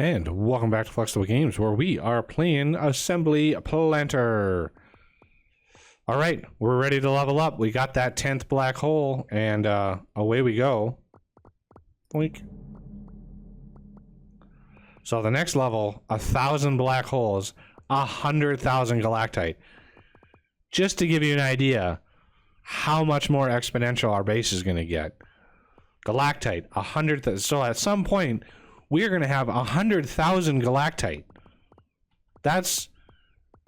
And welcome back to Flexible Games, where we are playing Assembly Planter. All right, we're ready to level up. We got that 10th black hole, and away we go. Boink. So the next level, 1,000 black holes, 100,000 galactite. Just to give you an idea how much more exponential our base is going to get. Galactite, 100,000. So at some point, we're going to have 100,000 galactite. That's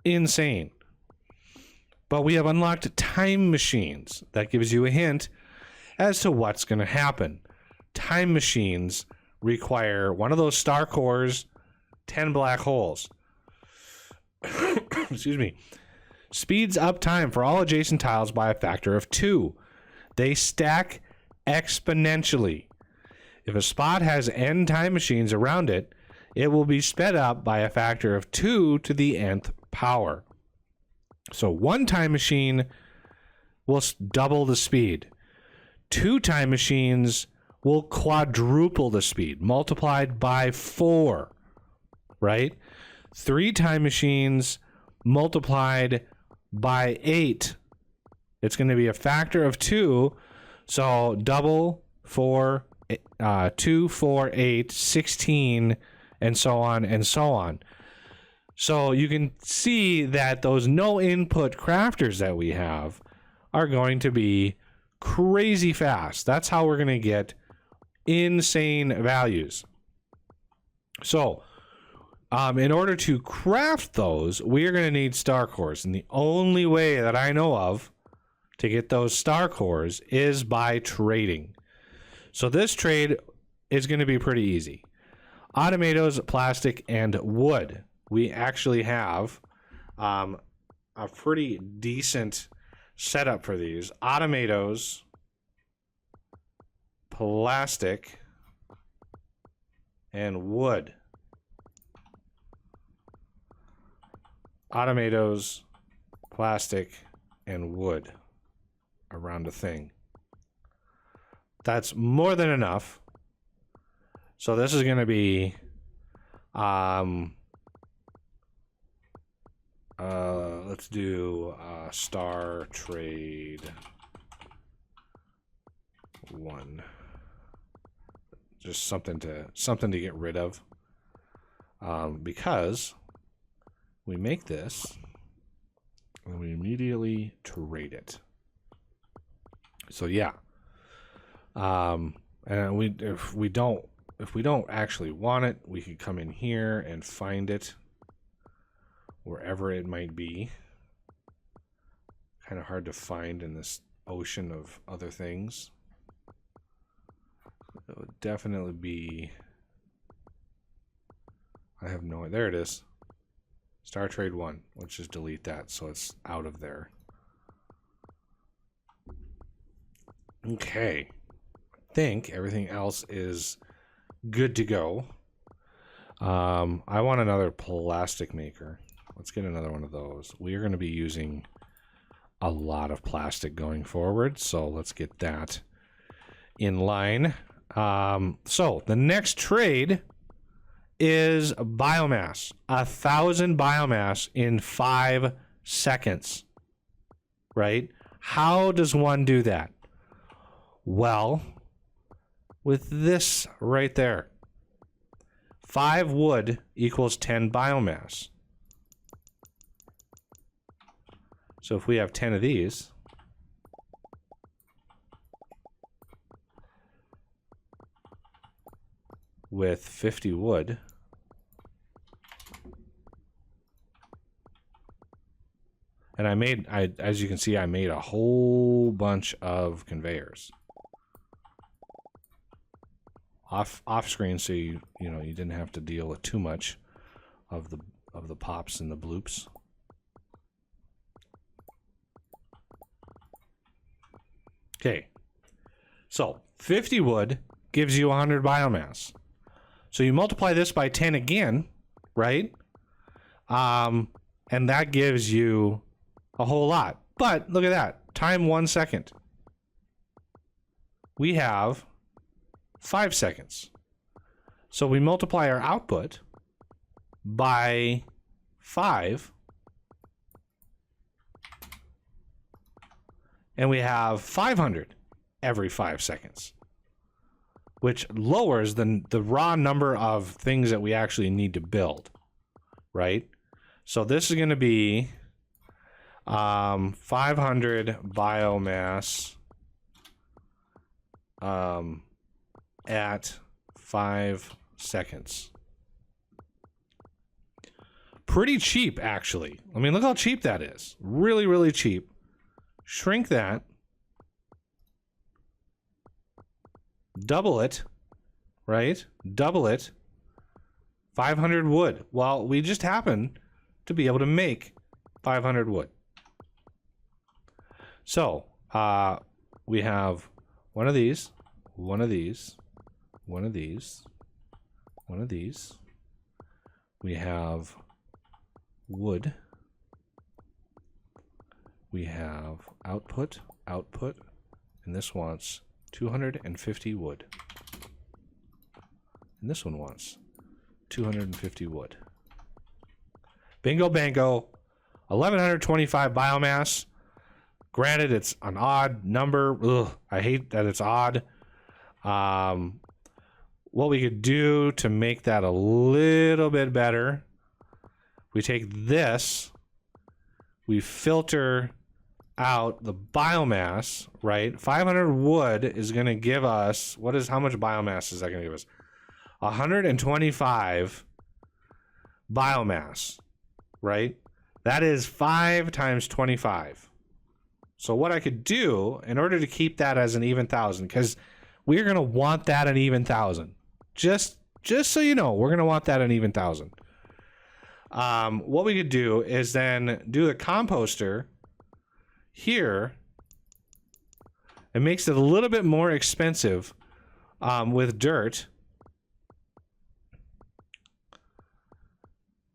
insane. But we have unlocked time machines. That gives you a hint as to what's going to happen. Time machines require one of those star cores, 10 black holes. Excuse me. Speeds up time for all adjacent tiles by a factor of 2. They stack exponentially. If a spot has n time machines around it, it will be sped up by a factor of 2 to the nth power. So one time machine will double the speed. 2 time machines will quadruple the speed, multiplied by 4, right? 3 time machines multiplied by 8. It's going to be a factor of 2, so double, 4, 2, 4, 8, 16, and so on and so on. So you can see that those no input crafters that we have are going to be crazy fast. That's how we're going to get insane values. So in order to craft those, we are going to need star cores. And the only way that I know of to get those star cores is by trading. So this trade is going to be pretty easy. Automatos, plastic, and wood. We actually have a pretty decent setup for these. Automatos, plastic, and wood. Automatos, plastic, and wood around a thing. That's more than enough. So this is going to be let's do star trade 1. Just something to get rid of. Because we make this and we immediately trade it. So yeah. And if we don't actually want it, we could come in here and find it wherever it might be. Kind of hard to find in this ocean of other things. It would definitely be, I have no, there it is. Star Trade 1. Let's just delete that so it's out of there. Okay. I think everything else is good to go. I want another plastic maker. Let's get another one of those. We are going to be using a lot of plastic going forward, so let's get that in line. So the next trade is biomass. 1,000 biomass in 5 seconds. Right? How does one do that? Well, with this right there. 5 wood equals 10 biomass. So if we have 10 of these, with 50 wood, and as you can see, I made a whole bunch of conveyors off screen, so you didn't have to deal with too much of the pops and the bloops. Okay, so 50 wood gives you 100 biomass. So you multiply this by 10 again, right? And that gives you a whole lot. But look at that, time 1 second. We have 5 seconds. So we multiply our output by 5, and we have 500 every 5 seconds, which lowers the raw number of things that we actually need to build, right? So this is going to be 500 biomass at 5 seconds. Pretty cheap, actually. I mean, look how cheap that is. Really, really cheap. Shrink that. Double it, right? Double it. 500 wood. Well, we just happen to be able to make 500 wood. So, we have one of these, one of these, one of these, one of these. We have wood. We have output, output, and this wants 250 wood. And this one wants 250 wood. Bingo bango. 1125 biomass. Granted, it's an odd number. Ugh, I hate that it's odd. What we could do to make that a little bit better, we take this, we filter out the biomass, right? 500 wood is going to give us, how much biomass is that going to give us? 125 biomass, right? That is 5 times 25. So what I could do in order to keep that as an even thousand, because we're going to want that an even thousand. Just so you know, we're going to want that an even thousand. What we could do is then do the composter here. It makes it a little bit more expensive with dirt.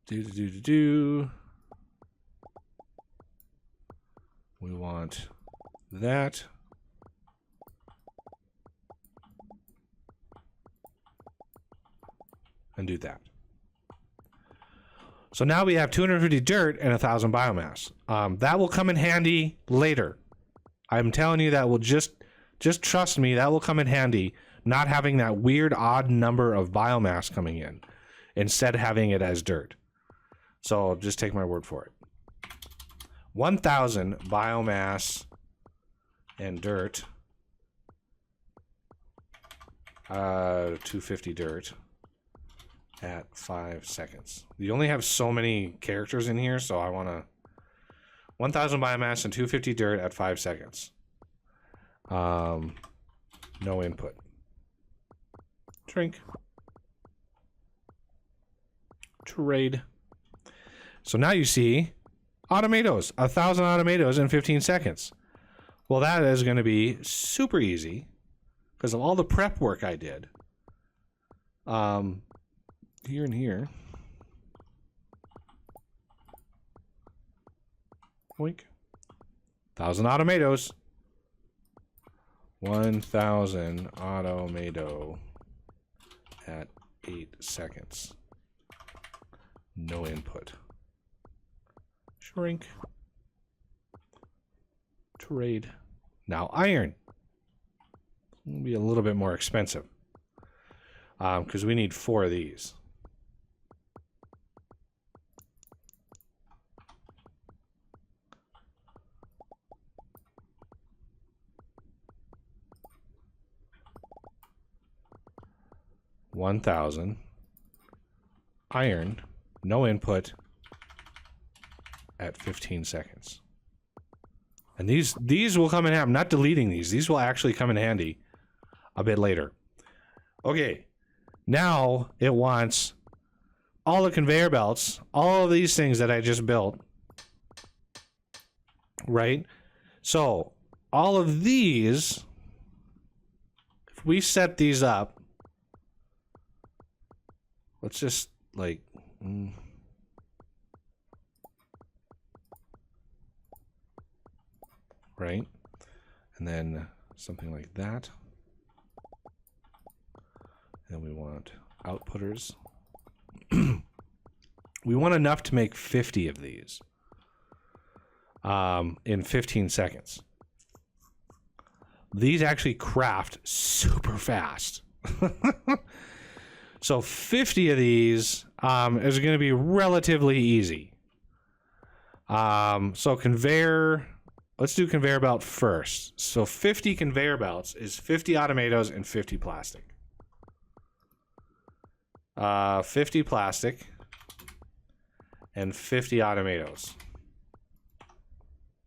We want that. And do that. So now we have 250 dirt and 1,000 biomass. That will come in handy later. I'm telling you, that will just trust me, that will come in handy, not having that weird odd number of biomass coming in, instead having it as dirt. So just take my word for it. 1,000 biomass and dirt. 250 dirt at 5 seconds. You only have so many characters in here, so I want to 1,000 biomass and 250 dirt at 5 seconds. No input. Shrink. Trade. So now you see automatos, 1,000 automatos in 15 seconds. Well, that is going to be super easy because of all the prep work I did. Here and here. Boink. 1,000 automatos. 1,000 automato at 8 seconds. No input. Shrink. Trade. Now iron. It'll be a little bit more expensive. Because we need 4 of these. $1,000 iron, no input at 15 seconds. And these will come in handy. I'm not deleting these. These will actually come in handy a bit later. Okay, now it wants all the conveyor belts, all of these things that I just built, right? So all of these, if we set these up, let's just like right, and then something like that, and we want outputters. We want enough to make 50 of these in 15 seconds. These actually craft super fast. So 50 of these is going to be relatively easy. So conveyor, let's do conveyor belt first. So 50 conveyor belts is 50 automatos and 50 plastic. 50 plastic and 50 automatos.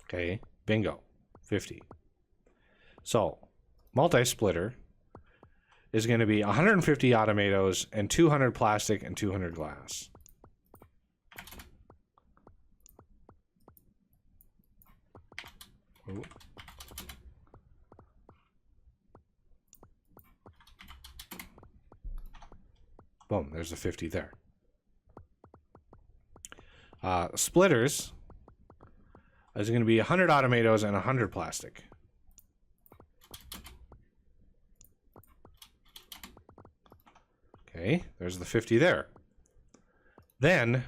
Okay, bingo, 50. So multi-splitter is going to be 150 automatos and 200 plastic and 200 glass. Ooh. Boom, there's the 50 there. Splitters is going to be 100 automatos and 100 plastic. Okay, there's the 50 there. Then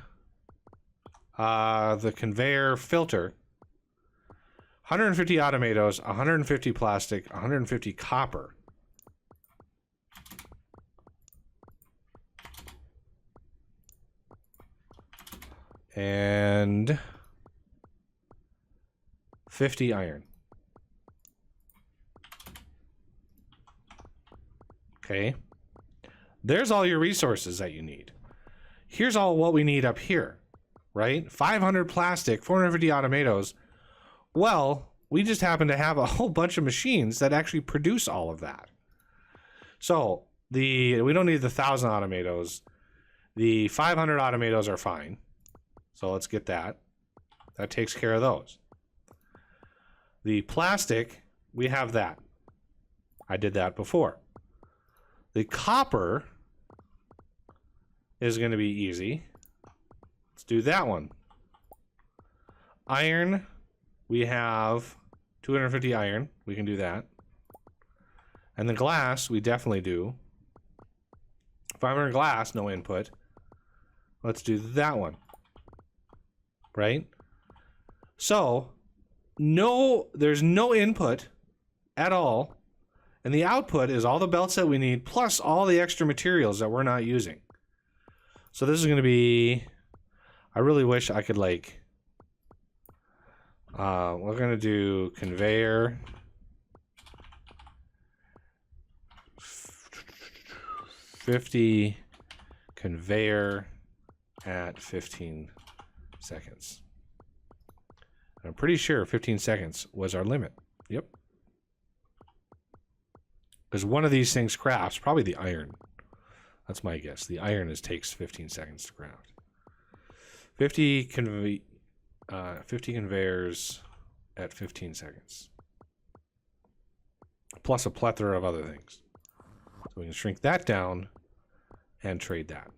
the conveyor filter, 150 automatos, 150 plastic, 150 copper. And 50 iron. Okay. There's all your resources that you need. Here's all what we need up here, right? 500 plastic, 450 automatos. Well, we just happen to have a whole bunch of machines that actually produce all of that. So we don't need the 1,000 automatos. The 500 automatos are fine. So let's get that. That takes care of those. The plastic, we have that. I did that before. The copper is going to be easy. Let's do that one. Iron, we have 250 iron. We can do that. And the glass, we definitely do. 500 glass, no input. Let's do that one. Right? So, there's no input at all. And the output is all the belts that we need, plus all the extra materials that we're not using. So this is going to be... I really wish I could, like... we're going to do conveyor. 50 conveyor at 15 seconds. And I'm pretty sure 15 seconds was our limit. Yep. Because one of these things crafts, probably the iron. That's my guess. The iron takes 15 seconds to craft. 50 conveyors at 15 seconds. Plus a plethora of other things. So we can shrink that down and trade that.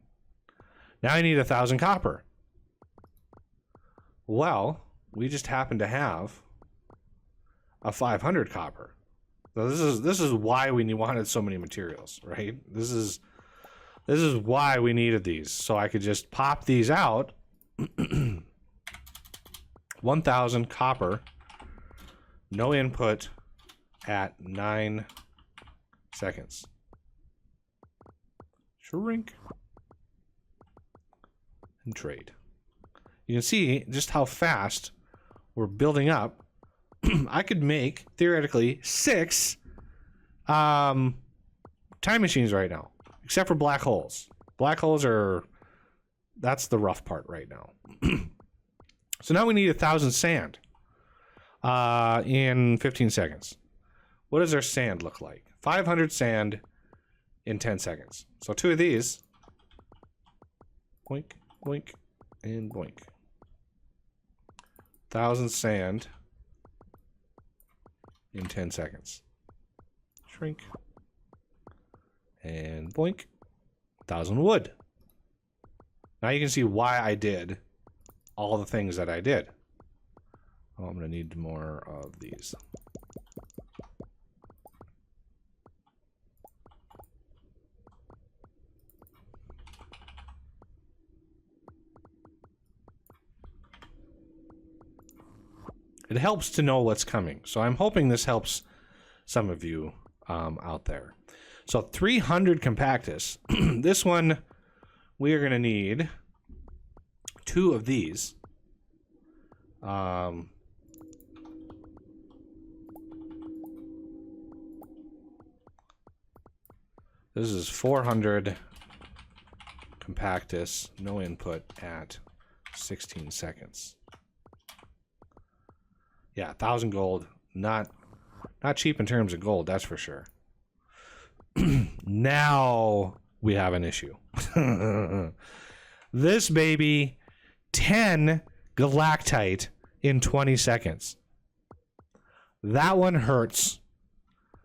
Now I need 1,000 copper. Well, we just happen to have a 500 copper. So this is why we wanted so many materials, right? This is why we needed these. So I could just pop these out. 1,000 copper, no input at 9 seconds. Shrink and trade. You can see just how fast we're building up. I could make, theoretically, 6 time machines right now, except for black holes. Black holes that's the rough part right now. So now we need 1,000 sand in 15 seconds. What does our sand look like? 500 sand in 10 seconds. So 2 of these. Boink, boink, and boink. 1,000 sand in 10 seconds. Shrink. And boink. 1,000 wood. Now you can see why I did all the things that I did. Oh, I'm going to need more of these. It helps to know what's coming. So I'm hoping this helps some of you out there. So 300 compactus. This one, we are going to need 2 of these. This is 400 compactus, no input at 16 seconds. Yeah, 1,000 gold. Not cheap in terms of gold, that's for sure. Now we have an issue. This baby, 10 galactite in 20 seconds. That one hurts,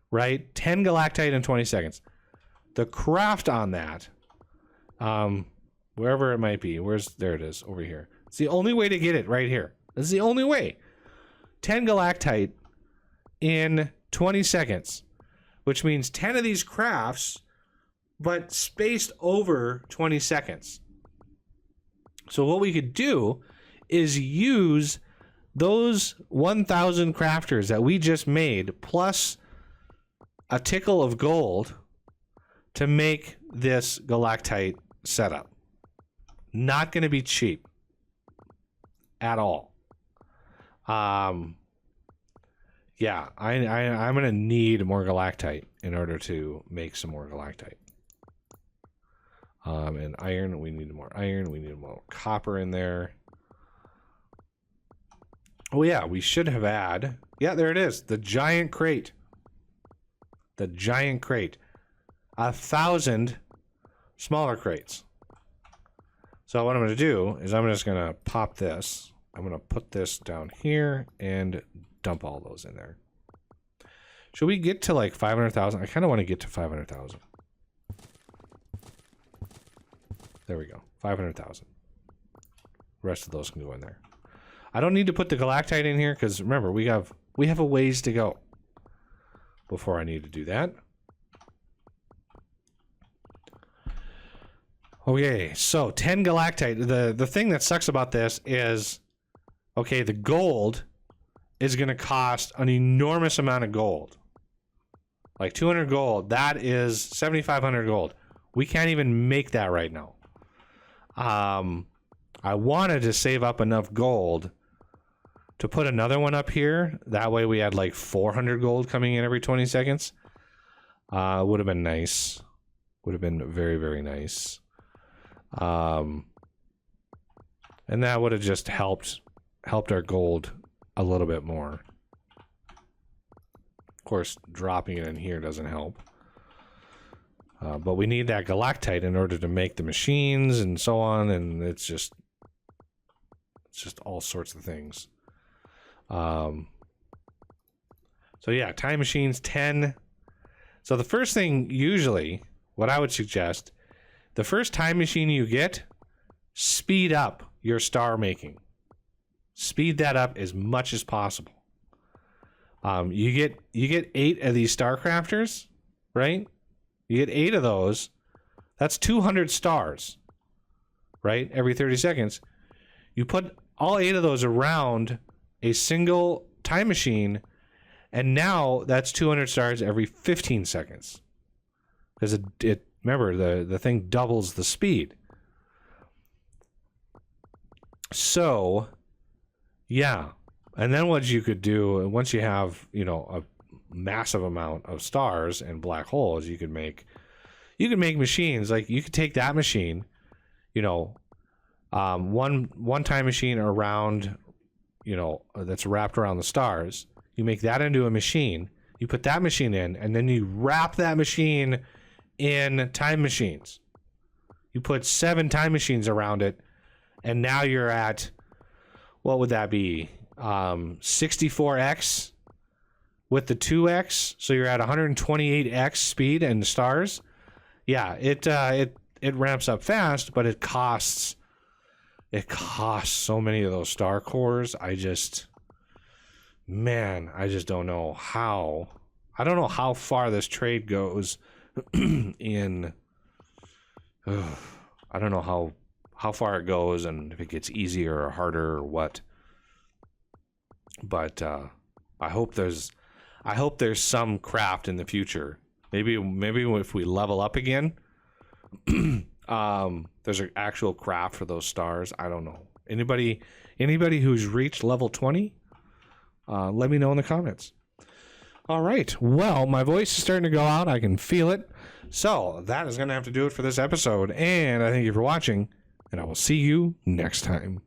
right? 10 galactite in 20 seconds. The craft on that, wherever it might be, there it is, over here. It's the only way to get it right here. This is the only way. 10 galactite in 20 seconds, which means 10 of these crafts, but spaced over 20 seconds. So what we could do is use those 1,000 crafters that we just made, plus a tickle of gold, to make this galactite setup. Not going to be cheap at all. Yeah, I'm going to need more galactite in order to make some more galactite. And iron, we need more iron. We need more copper in there. Oh yeah, we should have had. Yeah, there it is. The giant crate. The giant crate. 1,000 smaller crates. So what I'm going to do is I'm just going to pop this. I'm going to put this down here and dump all those in there. Should we get to like 500,000? I kind of want to get to 500,000. There we go. 500,000. The rest of those can go in there. I don't need to put the galactite in here because remember, we have a ways to go before I need to do that. Okay, so 10 galactite. The thing that sucks about this is, okay, the gold is going to cost an enormous amount of gold. Like 200 gold, that is 7,500 gold. We can't even make that right now. I wanted to save up enough gold to put another one up here. That way we had like 400 gold coming in every 20 seconds. Would have been nice. Would have been very, very nice. And that would have just helped our gold a little bit more. Of course, dropping it in here doesn't help. But we need that galactite in order to make the machines and so on, and it's just all sorts of things. So yeah, time machines 10. So the first thing, usually, what I would suggest, the first time machine you get, speed up your star making. Speed that up as much as possible. You get 8 of these star crafters, right? You get 8 of those. That's 200 stars, right? Every 30 seconds. You put all 8 of those around a single time machine, and now that's 200 stars every 15 seconds. Because it remember, the thing doubles the speed. So, yeah. And then what you could do, once you have, a massive amount of stars and black holes, you could make machines. Like, you could take that machine, one time machine around, that's wrapped around the stars. You make that into a machine. You put that machine in, and then you wrap that machine in time machines. You put 7 time machines around it, and now you're at, what would that be? 64x with the 2x, so you're at 128x speed and stars. Yeah, it ramps up fast, but it costs so many of those star cores. I just don't know how. I don't know how far this trade goes in. I don't know how far it goes, and if it gets easier or harder or what. But I hope there's some craft in the future. Maybe if we level up again, there's an actual craft for those stars. I don't know. Anybody who's reached level 20, let me know in the comments. All right. Well, my voice is starting to go out. I can feel it. So that is going to have to do it for this episode. And I thank you for watching. And I will see you next time.